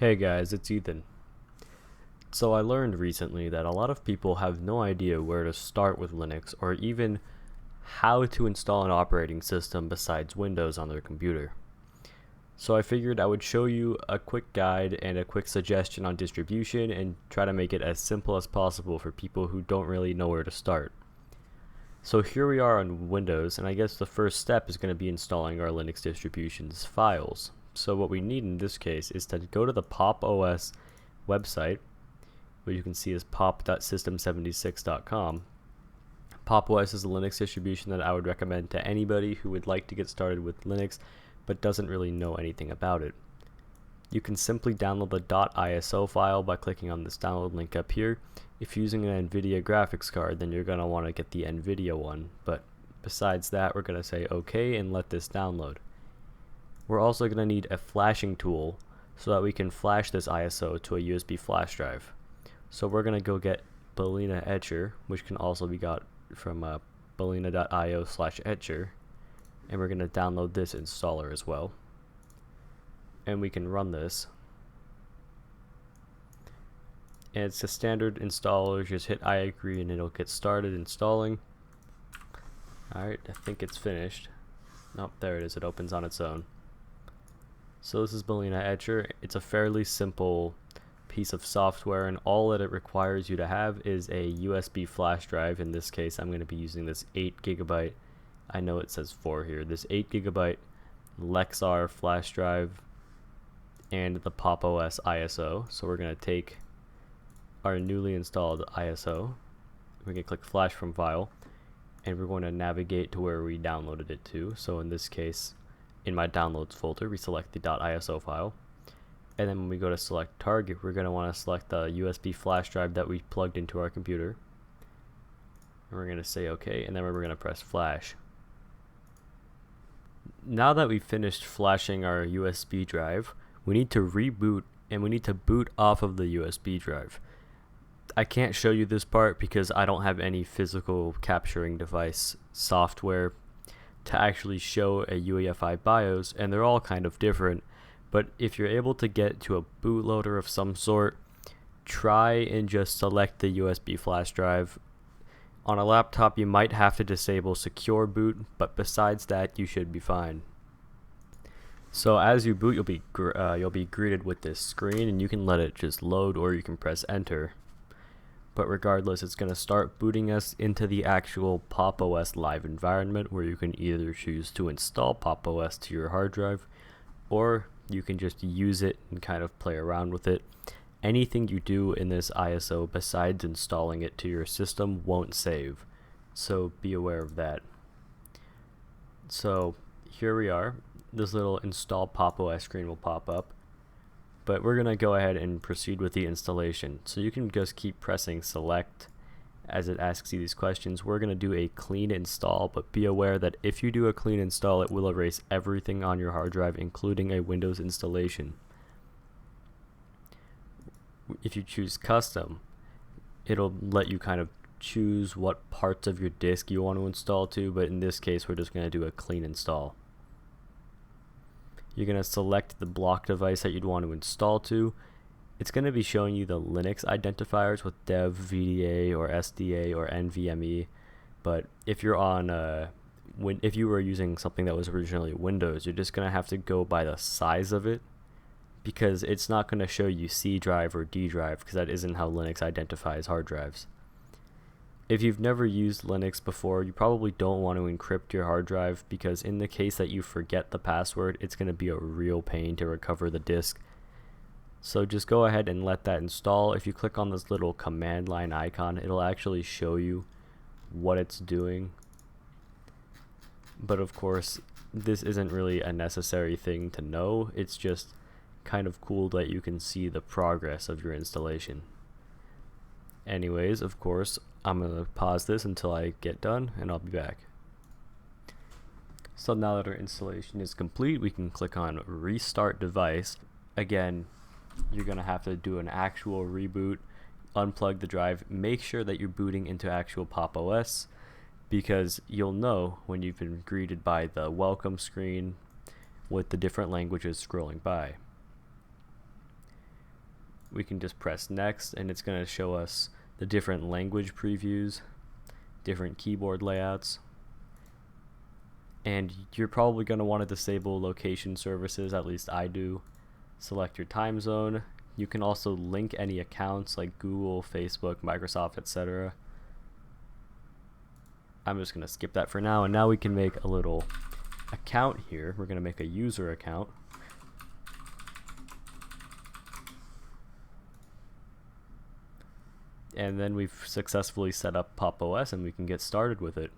Hey guys, it's Ethan. So I learned recently that a lot of people have no idea where to start with Linux or even how to install an operating system besides Windows on their computer. So I figured I would show you a quick guide and a quick suggestion on distribution and try to make it as simple as possible for people who don't really know where to start. So here we are on Windows, and I guess the first step is going to be installing our Linux distribution's files. So what we need in this case is to go to the Pop! OS website, which you can see is pop.system76.com. Pop! OS is a Linux distribution that I would recommend to anybody who would like to get started with Linux but doesn't really know anything about it. You can simply download the .iso file by clicking on this download link up here. If you're using an NVIDIA graphics card, then you're going to want to get the NVIDIA one, but besides that, we're going to say OK and let this download. We're also going to need a flashing tool so that we can flash this ISO to a USB flash drive. So we're going to go get Balena Etcher, which can also be got from balena.io/etcher, and we're going to download this installer as well. And we can run this. And it's a standard installer, just hit I agree and it'll get started installing. Alright, I think it's finished. Nope, there it is, it opens on its own. So this is Balena Etcher. It's a fairly simple piece of software, and all that it requires you to have is a USB flash drive. In this case, I'm going to be using this 8GB, I know it says 4 here, this 8GB Lexar flash drive and the Pop! OS ISO. So we're going to take our newly installed ISO, we can click flash from file, and we're going to navigate to where we downloaded it to. So in this case, in my downloads folder, we select the .iso file, and then when we go to select target, we're going to want to select the USB flash drive that we plugged into our computer, and we're going to say OK, and then we're going to press flash. Now that we've finished flashing our USB drive, we need to reboot, and we need to boot off of the USB drive. I can't show you this part because I don't have any physical capturing device software to actually show a UEFI BIOS, and they're all kind of different. But if you're able to get to a bootloader of some sort, try and just select the USB flash drive. On a laptop, you might have to disable secure boot, but besides that, you should be fine. So as you boot, you'll be greeted with this screen, and you can let it just load, or you can press enter. But regardless, it's going to start booting us into the actual Pop! OS live environment, where you can either choose to install Pop! OS to your hard drive, or you can just use it and kind of play around with it. Anything you do in this ISO besides installing it to your system won't save, so be aware of that. So here we are. This little install Pop! OS screen will pop up. But we're going to go ahead and proceed with the installation. So you can just keep pressing select as it asks you these questions. We're going to do a clean install, but be aware that if you do a clean install, it will erase everything on your hard drive, including a Windows installation. If you choose custom, it'll let you kind of choose what parts of your disk you want to install to, but in this case, we're just going to do a clean install. You're going to select the block device that you'd want to install to. It's going to be showing you the Linux identifiers with dev, VDA, or SDA, or NVMe. But if you're on, if you were using something that was originally Windows, you're just going to have to go by the size of it, because it's not going to show you C drive or D drive, because that isn't how Linux identifies hard drives. If you've never used Linux before, you probably don't want to encrypt your hard drive, because in the case that you forget the password, it's going to be a real pain to recover the disk. So just go ahead and let that install. If you click on this little command line icon, it'll actually show you what it's doing. But of course, this isn't really a necessary thing to know. It's just kind of cool that you can see the progress of your installation. Anyways, of course, I'm going to pause this until I get done, and I'll be back. So now that our installation is complete, we can click on Restart Device. Again, you're going to have to do an actual reboot, unplug the drive, make sure that you're booting into actual Pop! OS, because you'll know when you've been greeted by the welcome screen with the different languages scrolling by. we can just press next, and it's going to show us the different language previews, different keyboard layouts. And you're probably going to want to disable location services, at least I do. Select your time zone. You can also link any accounts like Google, Facebook, Microsoft, etc. I'm just going to skip that for now, and now we can make a little account here. We're going to make a user account. And then we've successfully set up Pop! OS, and we can get started with it.